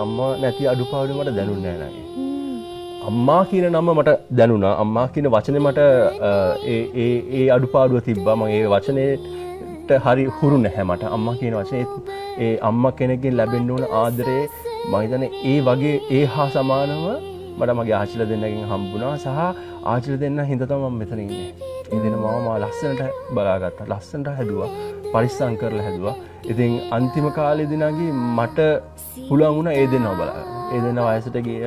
අම්මා නැති අඩුපාඩු මට දැනුන්නේ නැහැ නංගි. අම්මා කියන නම මට දැනුණා. අම්මා කියන වචනේ මට ඒ අඩුපාඩුව තිබ්බා. මම ඒ වචනේට හරි හුරු නැහැ මට. අම්මා කියන වචනේ ඒ අම්මා කෙනෙක්ගෙන් ලැබෙන්න ඕන ආදරේ මම හිතන්නේ ඒ වගේ ඒ හා සමානව මට මගේ ආච්චිලා දෙන්නගෙන් හම්බුණා. සහ ආච්චිලා දෙන්න හින්දා තමයි මම මෙතන ඉන්නේ. ඒ දෙන මම ලස්සනට බලාගත්තා. ලස්සනට හැදුවා. පරිස්සම් කරලා හැදුවා. ඉතින් අන්තිම කාලේදී නගී මට පුළුවන් වුණා ඒ දෙන්නව බලන්න. ඒ දෙන්න වයසට ගිය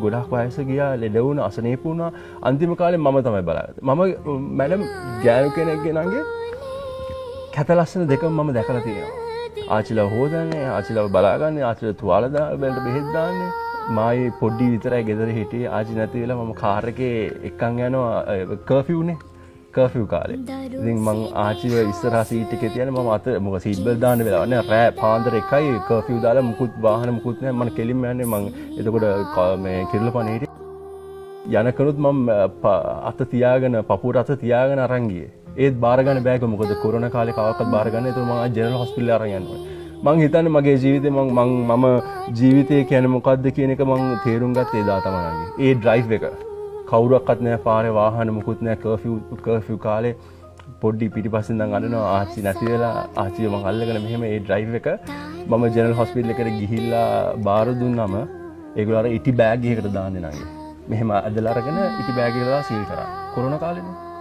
ගොඩක් වයස ගියා, ලෙඩ වුණා, අසනීප වුණා. අන්තිම කාලේ මම තමයි බලාගත්තේ. මම මැඩම් ගෑනු කෙනෙක්ගේ නංගේ කැත ලස්සන දෙකම මම දැකලා තියෙනවා. ආච්චිලා හොදන්නේ, ආච්චිලා බලාගන්නේ, ආච්චිලා තුවාල වලට බෙහෙත් දාන්නේ. මායි පොඩි විතරයි ගෙදර හිටියේ. ආච්චි නැති වෙලා මම කාර් එකේ එක්කන් යනවා කර්ෆියුනේ. කර්ෆියු කාලේ. ඉතින් මං ආච්චිව ඉස්සරහා සීට් එකේ තියන මම අත මොකද සීට් බෙල්ට් දාන්න වෙලාව නෑ. රෑ පාන්දර 1යි කර්ෆියු දාලා මුකුත් වාහන මුකුත් නෑ. මම කෙලින්ම යන්නේ මං එතකොට මේ කිරුළපනේ හිටියේ. යනකනුත් මම අත තියාගෙන පපුවට අත තියාගෙන අරන් ගියේ. ඒත් බාර ගන්න බෑක මොකද කොරෝනා කාලේ කවක්වත් බාර ගන්න. ඒතකොට මම ජෙනරල් හොස්පිටල් අරන් යනවා. මං හිතන්නේ මගේ ජීවිතේ මම ජීවිතය කියන්නේ මොකද්ද කියන එක මං තේරුම් ගත්තේ එදා තමයි. ඒ ඩ්‍රයිව් එක කවුරක්වත් නැහැ පාරේ වාහන මුකුත් නැහැ කර්ෆියු කාලේ පොඩි පිටිපස්සෙන් ඉඳන් අඬනවා ආච්චි නැති වෙලා ආච්චිව මං අල්ලගෙන මෙහෙම ඒ ඩ්‍රයිව් එක මම ජෙනරල් හොස්පිටල් එකට ගිහිල්ලා බාර දුන්නම ඒගොල්ලෝ අර ඉටි බෑග් එකකට දාන්නේ නංගි මෙහෙම ඇදලා අරගෙන ඉටි බෑග් එකට දාලා සීල් කරා කොරෝනා කාලේනේ